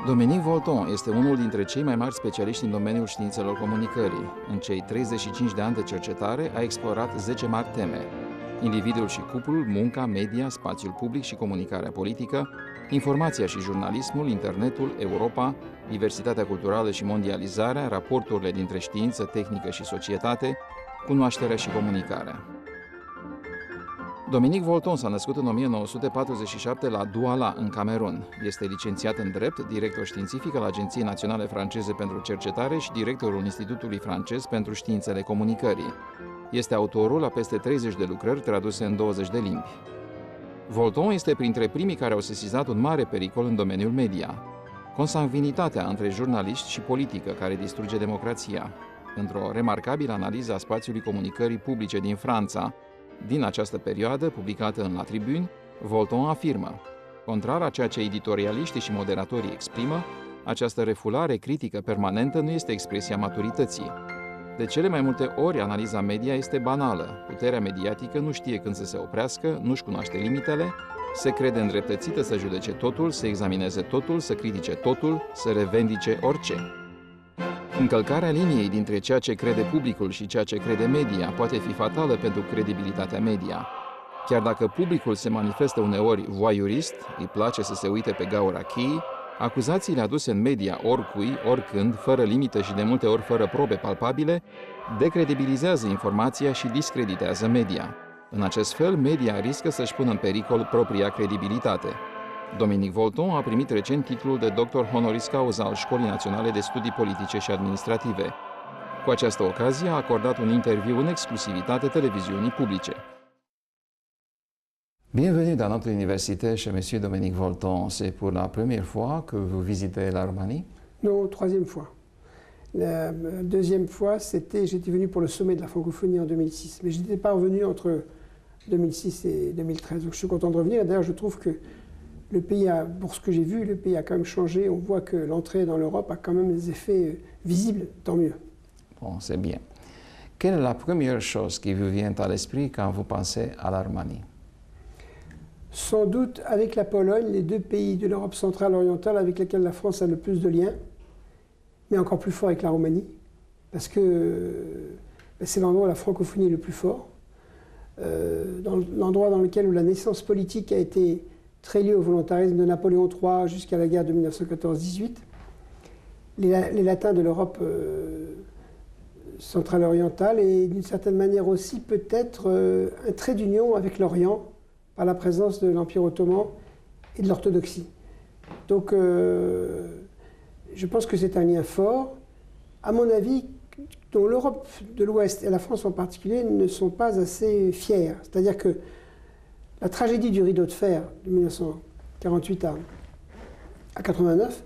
Dominique Volton este unul dintre cei mai mari specialiști în domeniul științelor comunicării. În cei 35 de ani de cercetare a explorat 10 mari teme: individul și cuplul, munca, media, spațiul public și comunicarea politică, informația și jurnalismul, internetul, Europa, diversitatea culturală și mondializarea, raporturile dintre știință, tehnică și societate, cunoașterea și comunicarea. Dominique Volton s-a născut în 1947 la Douala, în Camerun. Este licențiat în drept, director științific al Agenției Naționale Franceze pentru Cercetare și directorul Institutului Francez pentru Științele Comunicării. Este autorul a peste 30 de lucrări traduse în 20 de limbi. Volton este printre primii care au sesizat un mare pericol în domeniul media: consanguinitatea între jurnaliști și politică care distruge democrația. Într-o remarcabilă analiză a spațiului comunicării publice din Franța, din această perioadă, publicată în La Tribune, Volton afirmă: contrar a ceea ce editorialiștii și moderatorii exprimă, această refulare critică permanentă nu este expresia maturității. De cele mai multe ori, analiza media este banală. Puterea mediatică nu știe când să se oprească, nu-și cunoaște limitele, se crede îndreptățită să judece totul, să examineze totul, să critique totul, să revendice orice. Încălcarea liniei dintre ceea ce crede publicul și ceea ce crede media poate fi fatală pentru credibilitatea media. Chiar dacă publicul se manifestă uneori voyeurist, îi place să se uite pe gaura cheii, acuzațiile aduse în media oricui, oricând, fără limită și de multe ori fără probe palpabile, decredibilizează informația și discreditează media. În acest fel, media riscă să-și pună în pericol propria credibilitate. Dominique Volton a primit recent titlul de doctor honoris causa al Școlii Naționale de Studii Politice și Administrative. Cu această ocazie a acordat un interviu în exclusivitate televiziunii publice. Bienvenue dans notre université chez Monsieur Dominique Volton. C'est pour la première fois que vous visitez la Roumanie? Non, troisième fois. La deuxième fois, j'étais venu pour le sommet de la francophonie en 2006. Mais je n'étais pas revenu entre 2006 et 2013. Donc je suis content de revenir. D'ailleurs, je trouve que le pays a, pour ce que j'ai vu, le pays a quand même changé. On voit que l'entrée dans l'Europe a quand même des effets visibles, tant mieux. Bon, c'est bien. Quelle est la première chose qui vous vient à l'esprit quand vous pensez à la Roumanie? Sans doute avec la Pologne, les deux pays de l'Europe centrale orientale avec lesquels la France a le plus de liens, mais encore plus fort avec la Roumanie, parce que c'est l'endroit où la francophonie est le plus fort, l'endroit dans lequel où la naissance politique a été très liée au volontarisme de Napoléon III jusqu'à la guerre de 1914-18. Les latins de l'Europe centrale orientale et d'une certaine manière aussi peut-être un trait d'union avec l'Orient, par la présence de l'Empire ottoman et de l'orthodoxie. Donc je pense que c'est un lien fort, à mon avis, dont l'Europe de l'Ouest et la France en particulier ne sont pas assez fiers. C'est-à-dire que la tragédie du rideau de fer de 1948 à 89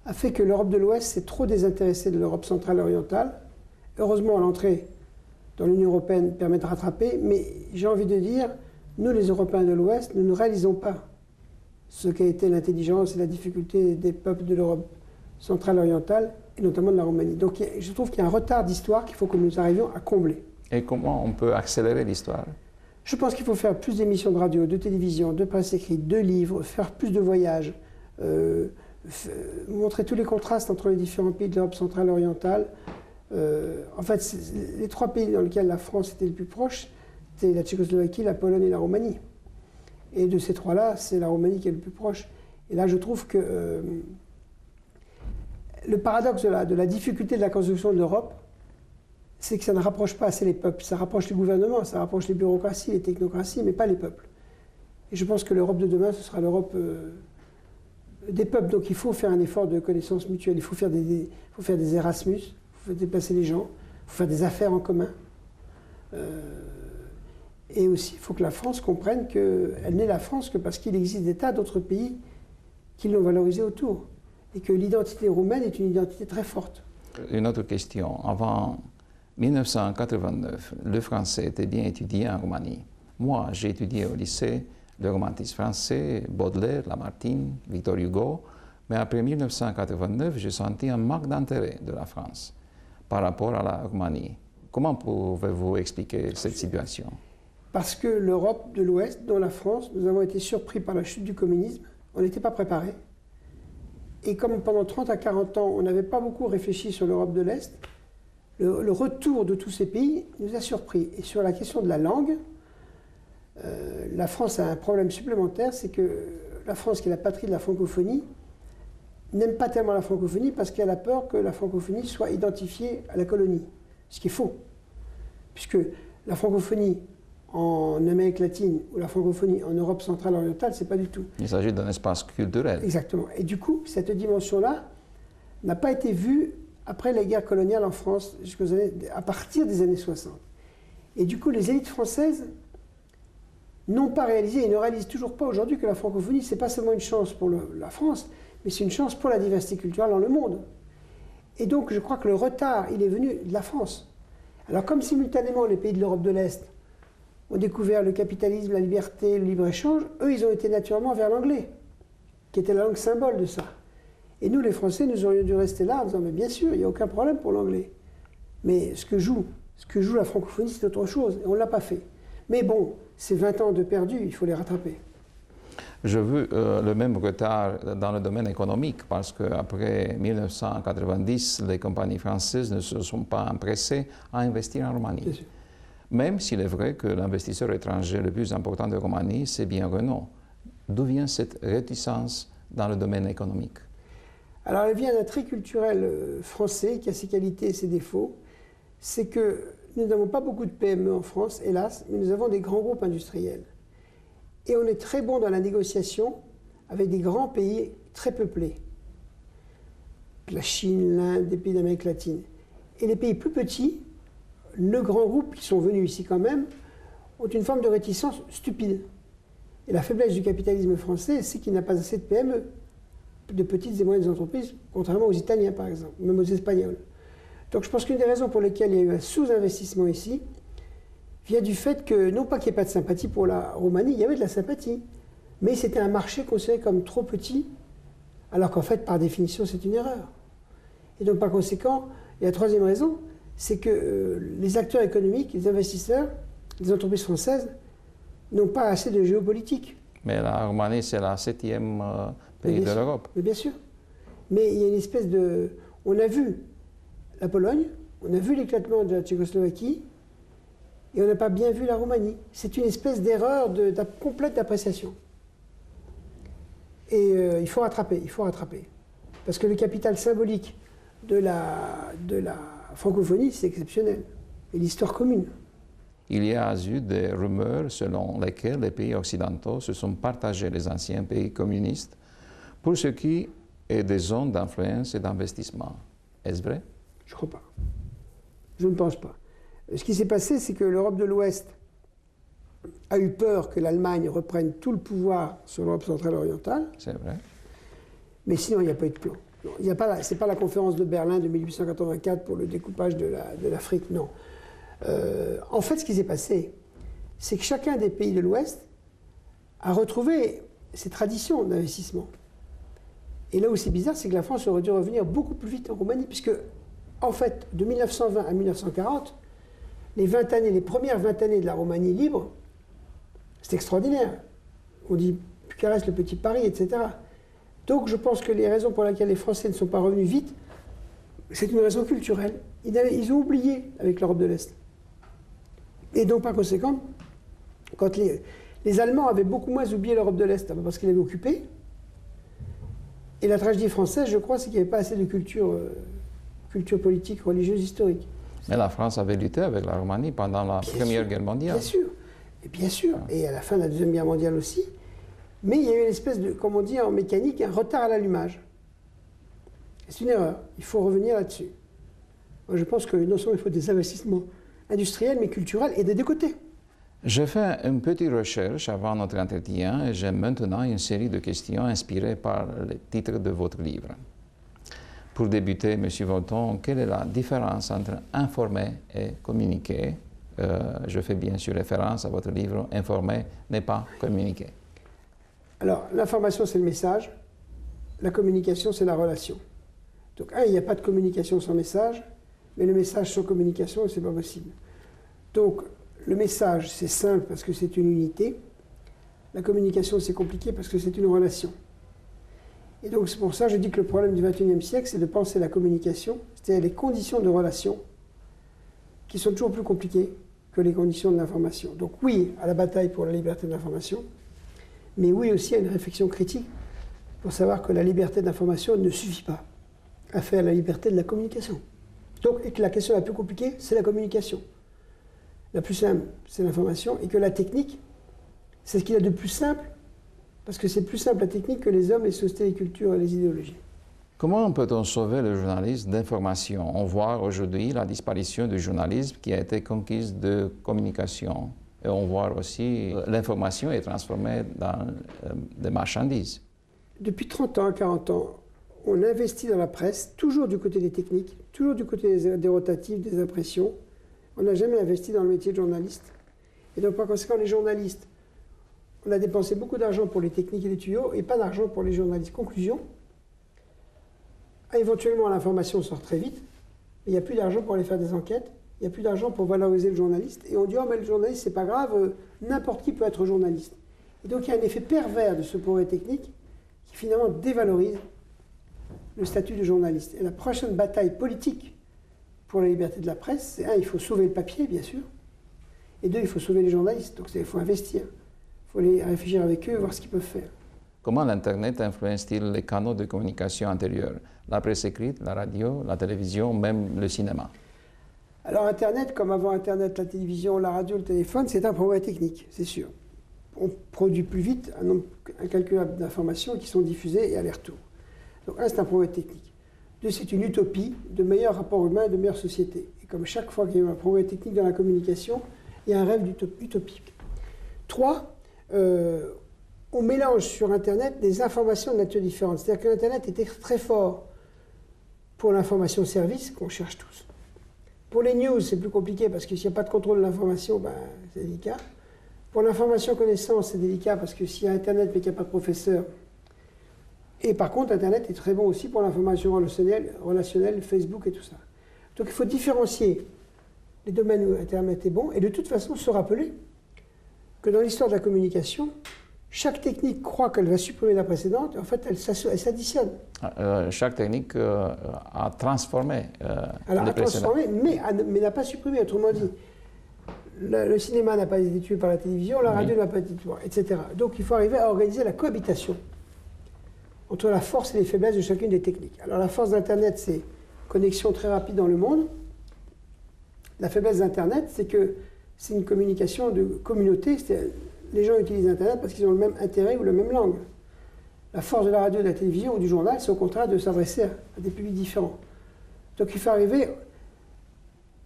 a fait que l'Europe de l'Ouest s'est trop désintéressée de l'Europe centrale et orientale. Heureusement, l'entrée dans l'Union européenne permet de rattraper, mais j'ai envie de dire, nous, les Européens de l'Ouest, nous ne réalisons pas ce qu'a été l'intelligence et la difficulté des peuples de l'Europe centrale et orientale, et notamment de la Roumanie. Donc je trouve qu'il y a un retard d'histoire qu'il faut que nous arrivions à combler. Et comment on peut accélérer l'histoire? Je pense qu'il faut faire plus d'émissions de radio, de télévision, de presse écrite, de livres, faire plus de voyages, montrer tous les contrastes entre les différents pays de l'Europe centrale et orientale. En fait, les trois pays dans lesquels la France était le plus proche, c'était la Tchécoslovaquie, la Pologne et la Roumanie. Et de ces trois-là, c'est la Roumanie qui est le plus proche. Et là, je trouve que le paradoxe de la difficulté de la construction de l'Europe, c'est que ça ne rapproche pas assez les peuples. Ça rapproche les gouvernements, ça rapproche les bureaucraties, les technocraties, mais pas les peuples. Et je pense que l'Europe de demain, ce sera l'Europe des peuples. Donc il faut faire un effort de connaissance mutuelle. Il faut faire des Erasmus, il faut déplacer les gens, il faut faire des affaires en commun. Et aussi, il faut que la France comprenne qu'elle n'est la France que parce qu'il existe des tas d'autres pays qui l'ont valorisée autour. Et que l'identité roumaine est une identité très forte. Une autre question. Avant 1989, le français était bien étudié en Roumanie. Moi, j'ai étudié au lycée le romantisme français, Baudelaire, Lamartine, Victor Hugo, mais après 1989, j'ai senti un manque d'intérêt de la France par rapport à la Roumanie. Comment pouvez-vous expliquer cette situation? Parce que l'Europe de l'Ouest, dont la France, nous avons été surpris par la chute du communisme, on n'était pas préparés. Et comme pendant 30 à 40 ans, on n'avait pas beaucoup réfléchi sur l'Europe de l'Est, le retour de tous ces pays nous a surpris. Et sur la question de la langue, la France a un problème supplémentaire, c'est que la France, qui est la patrie de la francophonie, n'aime pas tellement la francophonie parce qu'elle a peur que la francophonie soit identifiée à la colonie, ce qui est faux. Puisque la francophonie en Amérique latine ou la francophonie en Europe centrale orientale, c'est pas du tout. Il s'agit d'un espace culturel. Exactement. Et du coup, cette dimension-là n'a pas été vue après les guerres coloniales en France, à partir des années 60. Et du coup, les élites françaises n'ont pas réalisé et ne réalisent toujours pas aujourd'hui que la francophonie, c'est pas seulement une chance pour la France, mais c'est une chance pour la diversité culturelle dans le monde. Et donc, je crois que le retard, il est venu de la France. Alors, comme simultanément, les pays de l'Europe de l'Est ont découvert le capitalisme, la liberté, le libre-échange, eux, ils ont été naturellement vers l'anglais, qui était la langue symbole de ça. Et nous, les Français, nous aurions dû rester là en disant, mais bien sûr, il n'y a aucun problème pour l'anglais. Mais ce que joue la francophonie, c'est autre chose, et on ne l'a pas fait. Mais bon, ces 20 ans de perdu, il faut les rattraper. Je veux le même retard dans le domaine économique parce qu'après 1990, les compagnies françaises ne se sont pas empressées à investir en Roumanie. Même s'il est vrai que l'investisseur étranger le plus important de Roumanie, c'est bien Renault. D'où vient cette réticence dans le domaine économique? Alors elle vient d'un trait culturel français qui a ses qualités et ses défauts. C'est que nous n'avons pas beaucoup de PME en France, hélas, mais nous avons des grands groupes industriels. Et on est très bon dans la négociation avec des grands pays très peuplés. La Chine, l'Inde, des pays d'Amérique latine. Et les pays plus petits, le grand groupe qui sont venus ici quand même, ont une forme de réticence stupide. Et la faiblesse du capitalisme français, c'est qu'il n'a pas assez de PME, de petites et moyennes entreprises, contrairement aux Italiens par exemple, même aux Espagnols. Donc je pense qu'une des raisons pour lesquelles il y a eu un sous-investissement ici vient du fait que, non pas qu'il n'y ait pas de sympathie pour la Roumanie, il y avait de la sympathie, mais c'était un marché considéré comme trop petit, alors qu'en fait, par définition, c'est une erreur. Et donc par conséquent, et la troisième raison, c'est que les acteurs économiques, les investisseurs, les entreprises françaises n'ont pas assez de géopolitique. Mais la Roumanie, c'est la 7e pays de l'Europe. Mais bien sûr. Mais il y a une espèce de... On a vu la Pologne, on a vu l'éclatement de la Tchécoslovaquie, et on n'a pas bien vu la Roumanie. C'est une espèce d'erreur complète d'appréciation. Et il faut rattraper, il faut rattraper. Parce que le capital symbolique de la francophonie, c'est exceptionnel. Et l'histoire commune. Il y a eu des rumeurs selon lesquelles les pays occidentaux se sont partagés les anciens pays communistes pour ce qui est des zones d'influence et d'investissement. Est-ce vrai? Je ne crois pas. Je ne pense pas. Ce qui s'est passé, c'est que l'Europe de l'Ouest a eu peur que l'Allemagne reprenne tout le pouvoir sur l'Europe centrale orientale. C'est vrai. Mais sinon, il n'y a pas eu de plan. Ce n'est pas la conférence de Berlin de 1884 pour le découpage de l'Afrique, non. En fait, ce qui s'est passé, c'est que chacun des pays de l'Ouest a retrouvé ses traditions d'investissement. Et là où c'est bizarre, c'est que la France aurait dû revenir beaucoup plus vite en Roumanie, puisque, en fait, de 1920 à 1940, les premières 20 années de la Roumanie libre, c'est extraordinaire. On dit Bucarest, le petit Paris, etc. Donc je pense que les raisons pour lesquelles les Français ne sont pas revenus vite, c'est une raison culturelle. Ils ont oublié avec l'Europe de l'Est. Et donc par conséquent, quand les Allemands avaient beaucoup moins oublié l'Europe de l'Est, parce qu'ils l'avaient occupée, et la tragédie française, je crois, c'est qu'il n'y avait pas assez de culture politique, religieuse, historique. Mais la France avait lutté avec la Roumanie pendant la Première Guerre mondiale. Bien sûr, et à la fin de la Deuxième Guerre mondiale aussi. Mais il y a eu une espèce de, comme on dit en mécanique, un retard à l'allumage. C'est une erreur, il faut revenir là-dessus. Moi, je pense que non seulement il faut des investissements industriels, mais culturels, et des deux côtés. J'ai fait une petite recherche avant notre entretien et j'ai maintenant une série de questions inspirées par le titre de votre livre. Pour débuter, M. Volton, quelle est la différence entre informer et communiquer? Je fais bien sûr référence à votre livre « Informer n'est pas communiquer ». Alors, l'information, c'est le message. La communication, c'est la relation. Donc, il n'y a pas de communication sans message, mais le message sans communication, c'est pas possible. Donc, le message, c'est simple parce que c'est une unité. La communication, c'est compliqué parce que c'est une relation. Et donc c'est pour ça que je dis que le problème du XXIe siècle, c'est de penser la communication, c'est-à-dire les conditions de relation, qui sont toujours plus compliquées que les conditions de l'information. Donc oui, à la bataille pour la liberté de l'information, mais oui aussi à une réflexion critique pour savoir que la liberté d'information ne suffit pas à faire la liberté de la communication. Donc, et que la question la plus compliquée, c'est la communication. La plus simple, c'est l'information, et que la technique, c'est ce qu'il y a de plus simple, parce que c'est plus simple la technique que les hommes, les sociétés, les cultures et les idéologies. Comment peut-on sauver le journalisme d'information? On voit aujourd'hui la disparition du journalisme qui a été conquise de communication. Et on voit aussi l'information est transformée dans des marchandises. Depuis 30 ans, 40 ans, on investit dans la presse, toujours du côté des techniques, toujours du côté des rotatifs, des impressions. On n'a jamais investi dans le métier de journaliste. Et donc, par conséquent, les journalistes, on a dépensé beaucoup d'argent pour les techniques et les tuyaux, et pas d'argent pour les journalistes. Conclusion, éventuellement l'information sort très vite, mais il n'y a plus d'argent pour aller faire des enquêtes, il n'y a plus d'argent pour valoriser le journaliste, et on dit « Oh, mais le journaliste, c'est pas grave, n'importe qui peut être journaliste ». Et donc, il y a un effet pervers de ce progrès technique qui finalement dévalorise le statut de journaliste. Et la prochaine bataille politique pour la liberté de la presse, c'est un, il faut sauver le papier, bien sûr, et deux, il faut sauver les journalistes. Donc il faut investir, il faut aller réfléchir avec eux, voir ce qu'ils peuvent faire. Comment l'Internet influence-t-il les canaux de communication antérieurs? La presse écrite, la radio, la télévision, même le cinéma? Alors Internet, comme avant Internet, la télévision, la radio, le téléphone, c'est un progrès technique, c'est sûr. On produit plus vite un nombre incalculable d'informations qui sont diffusées et aller-retour. Donc un, c'est un progrès technique. Deux, c'est une utopie de meilleurs rapports humains et de meilleures sociétés. Et comme chaque fois qu'il y a un progrès technique dans la communication, il y a un rêve utopique. Trois, on mélange sur Internet des informations de nature différente. C'est-à-dire que l'Internet est très fort pour l'information service, qu'on cherche tous. Pour les news, c'est plus compliqué parce que s'il n'y a pas de contrôle de l'information, ben, c'est délicat. Pour l'information connaissance, c'est délicat parce que s'il y a Internet mais qu'il n'y a pas de professeur. Et par contre, Internet est très bon aussi pour l'information relationnelle, Facebook et tout ça. Donc il faut différencier les domaines où Internet est bon et de toute façon se rappeler que dans l'histoire de la communication, chaque technique croit qu'elle va supprimer la précédente et en fait elle s'additionne. Chaque technique a transformé Alors, les a précédentes. transformé, mais n'a pas supprimé. Autrement dit, le cinéma n'a pas été tué par la télévision, la radio n'a pas été tuée, etc. Donc il faut arriver à organiser la cohabitation entre la force et les faiblesses de chacune des techniques. Alors la force d'Internet, c'est connexion très rapide dans le monde. La faiblesse d'Internet, c'est que c'est une communication de communauté. Les gens utilisent Internet parce qu'ils ont le même intérêt ou la même langue. La force de la radio, de la télévision ou du journal, c'est au contraire de s'adresser à des publics différents. Donc il faut arriver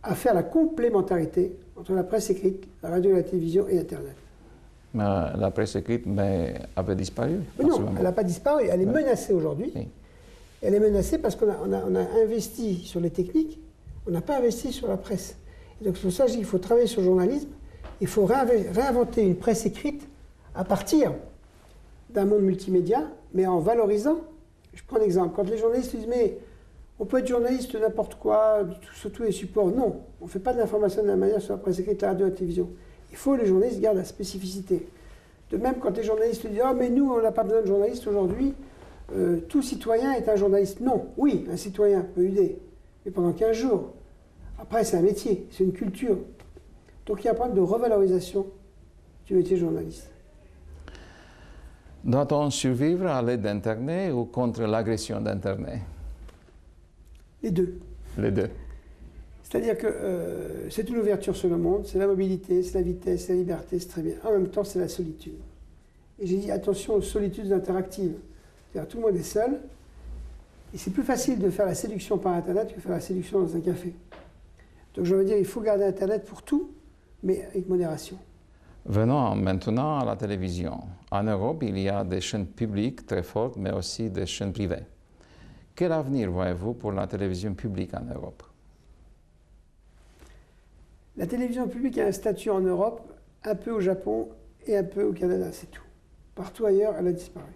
à faire la complémentarité entre la presse écrite, la radio, la télévision et Internet. La presse écrite avait disparu. Mais non, elle n'a pas disparu, elle est menacée aujourd'hui. Oui. Elle est menacée parce qu'on a investi sur les techniques, on n'a pas investi sur la presse. Et donc c'est pour ça que je dis qu'il faut travailler sur le journalisme, il faut réinventer une presse écrite à partir d'un monde multimédia, mais en valorisant. Je prends un exemple, quand les journalistes disent « mais on peut être journaliste de n'importe quoi, sur tous les supports », non, on ne fait pas de l'information de la manière sur la presse écrite, la radio, la télévision. Il faut que les journalistes gardent la spécificité. De même, quand les journalistes disent « ah, mais nous, on n'a pas besoin de journalistes aujourd'hui, tout citoyen est un journaliste ». Non, oui, un citoyen peut aider, mais pendant 15 jours. Après, c'est un métier, c'est une culture. Donc il y a un problème de revalorisation du métier de journaliste. Doit-on survivre à l'aide d'Internet ou contre l'agression d'Internet? Les deux. Les deux. C'est-à-dire que c'est une ouverture sur le monde, c'est la mobilité, c'est la vitesse, c'est la liberté, c'est très bien. En même temps, c'est la solitude. Et j'ai dit attention aux solitudes interactives. C'est-à-dire tout le monde est seul, et c'est plus facile de faire la séduction par Internet que de faire la séduction dans un café. Donc je veux dire, il faut garder Internet pour tout, mais avec modération. Venons maintenant à la télévision. En Europe, il y a des chaînes publiques très fortes, mais aussi des chaînes privées. Quel avenir voyez-vous pour la télévision publique en Europe? La télévision publique a un statut en Europe, un peu au Japon et un peu au Canada, c'est tout. Partout ailleurs, elle a disparu.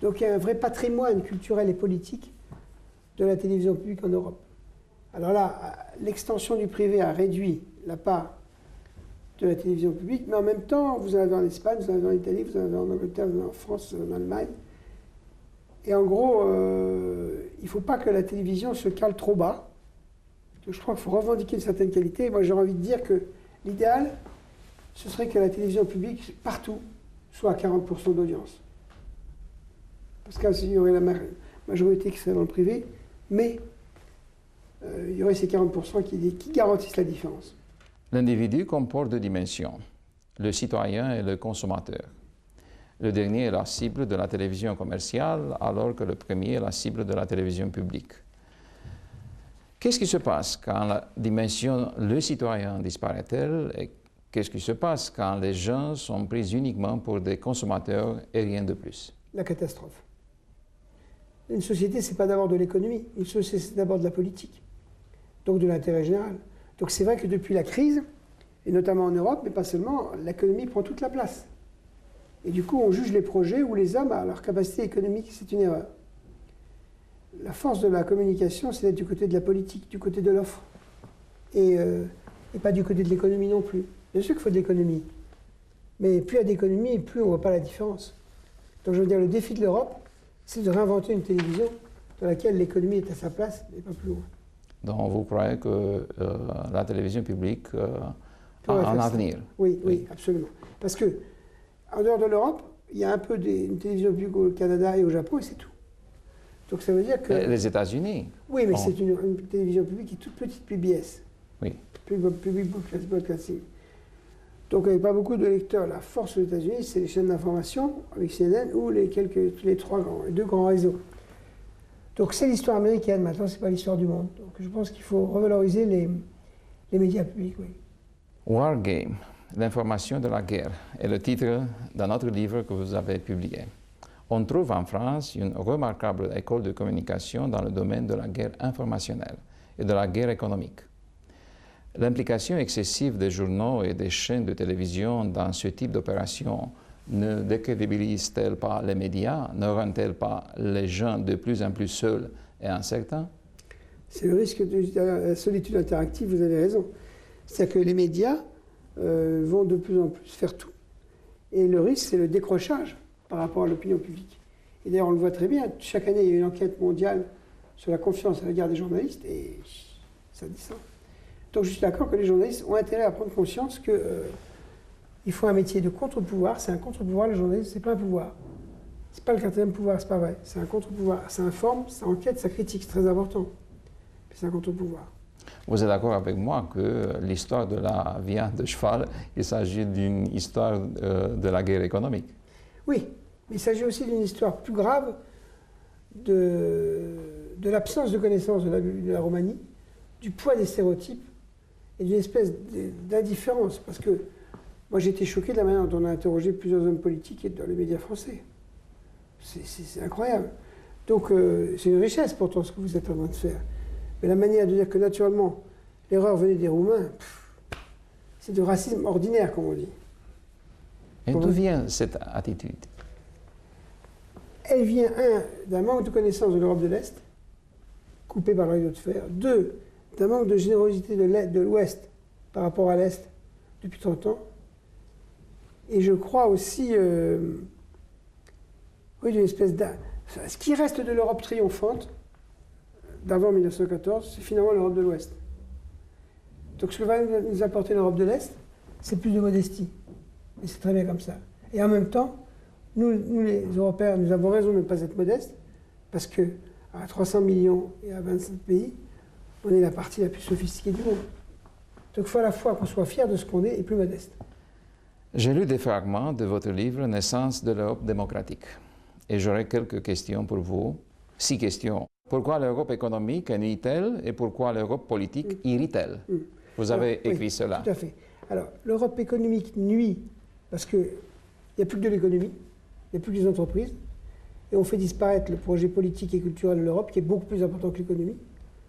Donc il y a un vrai patrimoine culturel et politique de la télévision publique en Europe. Alors là, l'extension du privé a réduit la part de la télévision publique, mais en même temps, vous en avez en Espagne, vous en avez en Italie, vous en avez en Angleterre, vous en avez en France, vous en avez en Allemagne. Et en gros, il ne faut pas que la télévision se cale trop bas. Je crois qu'il faut revendiquer une certaine qualité. Moi, j'ai envie de dire que l'idéal, ce serait que la télévision publique, partout, soit à 40% d'audience. Parce qu'il y aurait la majorité qui serait dans le privé, mais il y aurait ces 40% qui garantissent la différence. L'individu comporte deux dimensions, le citoyen et le consommateur. Le dernier est la cible de la télévision commerciale, alors que le premier est la cible de la télévision publique. Qu'est-ce qui se passe quand la dimension le citoyen disparaît-elle et qu'est-ce qui se passe quand les gens sont pris uniquement pour des consommateurs et rien de plus? La catastrophe. Une société, ce n'est pas d'abord de l'économie. Une société, c'est d'abord de la politique. Donc de l'intérêt général. Donc c'est vrai que depuis la crise, et notamment en Europe, mais pas seulement, l'économie prend toute la place. Et du coup, on juge les projets où les hommes, à leur capacité économique, c'est une erreur. La force de la communication, c'est d'être du côté de la politique, du côté de l'offre. Et pas du côté de l'économie non plus. Bien sûr qu'il faut de l'économie. Mais plus il y a d'économie, plus on ne voit pas la différence. Donc je veux dire, le défi de l'Europe, c'est de réinventer une télévision dans laquelle l'économie est à sa place et pas plus loin. Donc vous croyez que la télévision publique a un avenir? Oui, oui, absolument. Parce que, en dehors de l'Europe, il y a un peu une télévision publique au Canada et au Japon et c'est tout. Donc ça veut dire que... Les États-Unis. Oui, mais c'est une télévision publique qui est toute petite, PBS. Oui. Public Broadcasting. Donc il n'y a pas beaucoup de lecteurs. La force aux États-Unis, c'est les chaînes d'information avec CNN ou les deux grands réseaux. Donc c'est l'histoire américaine maintenant, c'est pas l'histoire du monde. Donc je pense qu'il faut revaloriser les médias publics. Oui. War Game, l'information de la guerre, est le titre d'un autre livre que vous avez publié. On trouve en France une remarquable école de communication dans le domaine de la guerre informationnelle et de la guerre économique. L'implication excessive des journaux et des chaînes de télévision dans ce type d'opération ne décrédibilise-t-elle pas les médias? Ne rend-elle pas les gens de plus en plus seuls et incertains? C'est le risque de la solitude interactive, vous avez raison. C'est-à-dire que les médias vont de plus en plus faire tout. Et le risque, c'est le décrochage par rapport à l'opinion publique. Et d'ailleurs, on le voit très bien. Chaque année, il y a une enquête mondiale sur la confiance à l'égard des journalistes et ça dit ça. Donc je suis d'accord que les journalistes ont intérêt à prendre conscience qu'il faut un métier de contre-pouvoir. C'est un contre-pouvoir, le journaliste, c'est pas un pouvoir. C'est pas le quatrième pouvoir, c'est pas vrai. C'est un contre-pouvoir. Ça informe, ça enquête, ça critique, c'est très important. C'est un contre-pouvoir. Vous êtes d'accord avec moi que l'histoire de la viande de cheval, il s'agit d'une histoire de la guerre économique? Oui, mais il s'agit aussi d'une histoire plus grave de l'absence de connaissance de la Roumanie, du poids des stéréotypes et d'une espèce d'indifférence. Parce que moi, j'ai été choqué de la manière dont on a interrogé plusieurs hommes politiques dans les médias français. C'est incroyable. Donc, c'est une richesse pourtant ce que vous êtes en train de faire. Mais la manière de dire que naturellement, l'erreur venait des Roumains, c'est du racisme ordinaire, comme on dit. Et d'où vient cette attitude? Elle vient, d'un manque de connaissance de l'Europe de l'Est, coupée par le rideau de fer. 2, d'un manque de générosité de l'Ouest par rapport à l'Est depuis 30 ans. Et je crois aussi, oui, d'une espèce ce qui reste de l'Europe triomphante d'avant 1914, c'est finalement l'Europe de l'Ouest. Donc ce que va nous apporter l'Europe de l'Est, c'est plus de modestie. Et c'est très bien comme ça. Et en même temps, nous les Européens, nous avons raison de ne pas être modestes, parce qu'à 300 millions et à 25 pays, on est la partie la plus sophistiquée du monde. Donc il faut à la fois qu'on soit fier de ce qu'on est et plus modeste. J'ai lu des fragments de votre livre « Naissance de l'Europe démocratique » et j'aurais quelques questions pour vous. 6 questions. Pourquoi l'Europe économique nuit-elle et pourquoi l'Europe politique irrite-t-elle? Vous avez écrit cela. Tout à fait. Alors, l'Europe économique nuit parce qu'il n'y a plus que de l'économie, il n'y a plus que des entreprises, et on fait disparaître le projet politique et culturel de l'Europe qui est beaucoup plus important que l'économie.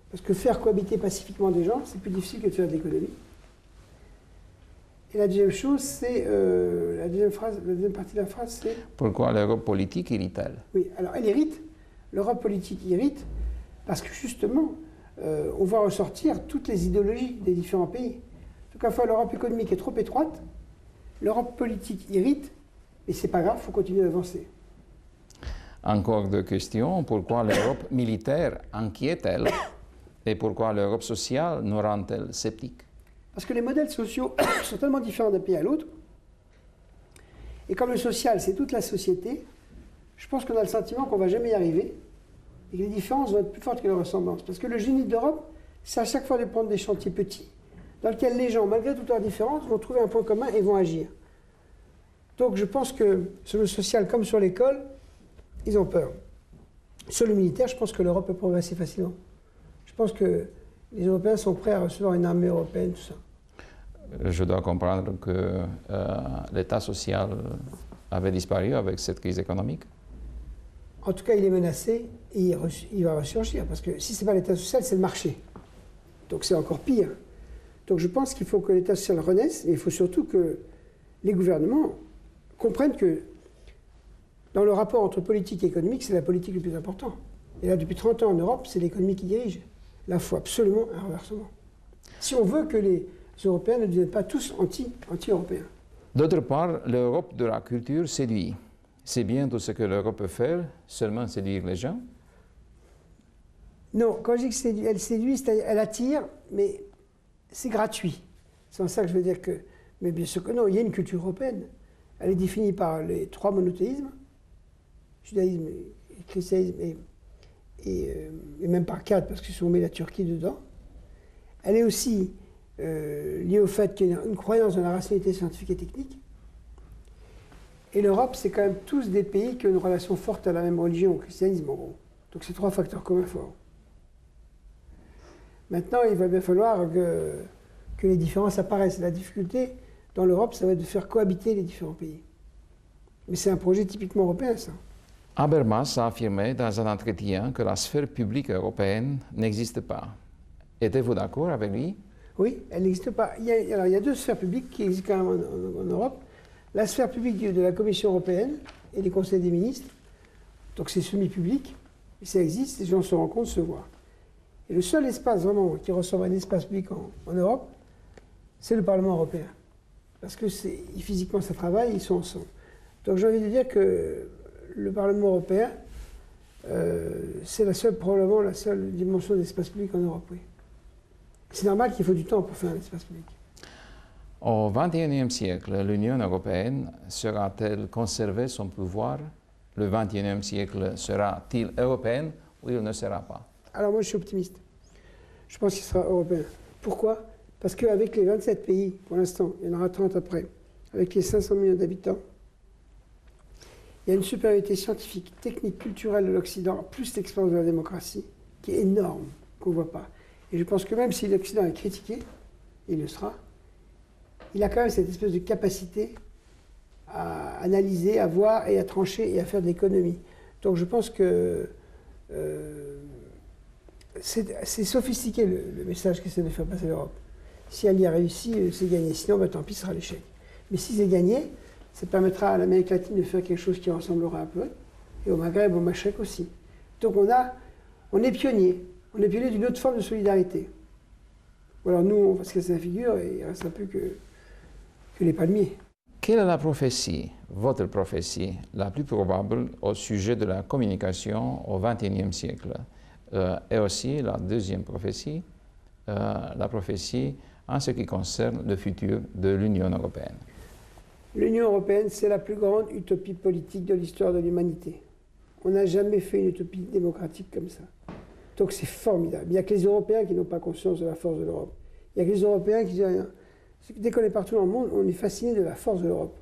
Parce que faire cohabiter pacifiquement des gens, c'est plus difficile que de faire de l'économie. Et la deuxième chose, c'est la deuxième partie de la phrase, c'est... Pourquoi l'Europe politique irrite-t-elle? Oui, alors elle irrite. L'Europe politique irrite parce que justement, on voit ressortir toutes les idéologies des différents pays. Donc à la fois l'Europe économique est trop étroite, l'Europe politique irrite, mais c'est pas grave, il faut continuer d'avancer. Encore deux questions. Pourquoi l'Europe militaire inquiète-t-elle et pourquoi l'Europe sociale nous rend-elle sceptiques? Parce que les modèles sociaux sont tellement différents d'un pays à l'autre. Et comme le social, c'est toute la société, je pense qu'on a le sentiment qu'on ne va jamais y arriver et que les différences vont être plus fortes que les ressemblances. Parce que le génie de l'Europe, c'est à chaque fois de prendre des chantiers petits dans lesquels les gens, malgré toutes leurs différences, vont trouver un point commun et vont agir. Donc je pense que sur le social comme sur l'école, ils ont peur. Sur le militaire, je pense que l'Europe peut progresser facilement. Je pense que les Européens sont prêts à recevoir une armée européenne, tout ça. Je dois comprendre que l'État social avait disparu avec cette crise économique. En tout cas, il est menacé et il va ressurgir. Parce que si ce n'est pas l'État social, c'est le marché. Donc c'est encore pire. Donc je pense qu'il faut que l'État social renaisse et il faut surtout que les gouvernements comprennent que dans le rapport entre politique et économique, c'est la politique le plus important. Et là, depuis 30 ans en Europe, c'est l'économie qui dirige. Là, il faut absolument un renversement. Si on veut que les Européens ne deviennent pas tous anti-européens. D'autre part, l'Europe de la culture séduit. C'est bien tout ce que l'Europe peut faire, seulement séduire les gens? Non, quand je dis qu'elle séduit, elle attire, mais c'est gratuit. C'est en ça que je veux dire que... Mais bien sûr que non, il y a une culture européenne. Elle est définie par les trois monothéismes, judaïsme, christianisme et même par quatre, parce que si on met la Turquie dedans. Elle est aussi liée au fait qu'il y a une croyance dans la rationalité scientifique et technique. Et l'Europe, c'est quand même tous des pays qui ont une relation forte à la même religion, au christianisme en gros. Donc c'est trois facteurs communs forts. Maintenant, il va bien falloir que les différences apparaissent. La difficulté dans l'Europe, ça va être de faire cohabiter les différents pays. Mais c'est un projet typiquement européen, ça. Habermas a affirmé dans un entretien que la sphère publique européenne n'existe pas. Êtes-vous d'accord avec lui? Oui, elle n'existe pas. Il y a deux sphères publiques qui existent quand même en Europe. La sphère publique de la Commission européenne et des conseils des ministres. Donc c'est semi-public, et ça existe, les gens se rencontrent, se voient. Et le seul espace vraiment qui ressemble à un espace public en Europe, c'est le Parlement européen. Parce que physiquement ça travaille, ils sont ensemble. Donc j'ai envie de dire que le Parlement européen, c'est probablement la seule dimension d'espace public en Europe, oui. C'est normal qu'il faut du temps pour faire un espace public. Au XXIe siècle, l'Union européenne sera-t-elle conserver son pouvoir? Le XXIe siècle sera-t-il européen ou il ne sera pas? Alors moi je suis optimiste. Je pense qu'il sera européen. Pourquoi? Parce qu'avec les 27 pays, pour l'instant, il y en aura 30 après, avec les 500 millions d'habitants, il y a une supériorité scientifique, technique, culturelle de l'Occident, plus l'expérience de la démocratie, qui est énorme, qu'on ne voit pas. Et je pense que même si l'Occident est critiqué, il le sera, il a quand même cette espèce de capacité à analyser, à voir et à trancher et à faire de l'économie. Donc je pense que c'est sophistiqué le message qu'essaie de faire passer l'Europe. Si elle y a réussi, c'est gagné. Sinon, tant pis, ce sera l'échec. Mais si c'est gagné, ça permettra à l'Amérique latine de faire quelque chose qui ressemblera un peu, et au Maghreb, au Machrek aussi. Donc on est pionnier. On est pionnier d'une autre forme de solidarité. Ou alors nous, on va se casser la figure et il reste un peu que les palmiers. Quelle est la prophétie, votre prophétie, la plus probable au sujet de la communication au XXIe siècle? Et aussi la deuxième prophétie, la prophétie en ce qui concerne le futur de l'Union européenne. L'Union européenne, c'est la plus grande utopie politique de l'histoire de l'humanité. On n'a jamais fait une utopie démocratique comme ça. Donc c'est formidable. Il n'y a que les Européens qui n'ont pas conscience de la force de l'Europe. Il n'y a que les Européens qui disent rien. Dès qu'on est partout dans le monde, on est fasciné de la force de l'Europe.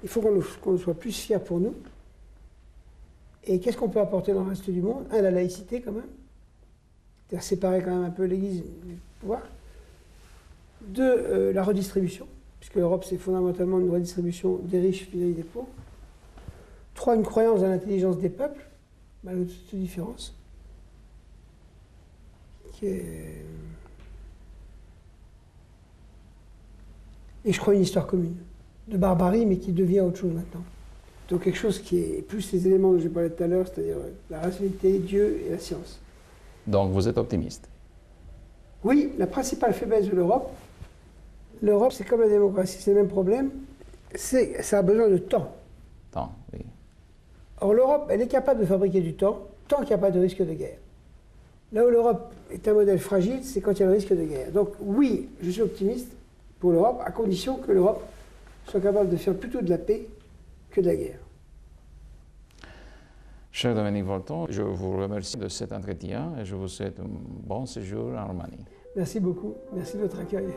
Il faut qu'on soit plus fiers pour nous. Et qu'est-ce qu'on peut apporter dans le reste du monde? La laïcité quand même. C'est-à-dire séparer quand même un peu l'Église du pouvoir. Deux, la redistribution, puisque l'Europe c'est fondamentalement une redistribution des riches vis-à-vis des pauvres. Trois, une croyance dans l'intelligence des peuples, malgré toutes ces différences. Et je crois une histoire commune, de barbarie, mais qui devient autre chose maintenant. Donc quelque chose qui est plus les éléments dont j'ai parlé tout à l'heure, c'est-à-dire la rationalité, Dieu et la science. Donc vous êtes optimiste? Oui, la principale faiblesse de l'Europe, c'est comme la démocratie, c'est le même problème, ça a besoin de temps. Temps, oui. Or l'Europe, elle est capable de fabriquer du temps tant qu'il n'y a pas de risque de guerre. Là où l'Europe est un modèle fragile, c'est quand il y a le risque de guerre. Donc oui, je suis optimiste pour l'Europe, à condition que l'Europe soit capable de faire plutôt de la paix que de la guerre. Cher Dominique Volton, je vous remercie de cet entretien et je vous souhaite un bon séjour en Roumanie. Merci beaucoup, merci de votre accueil.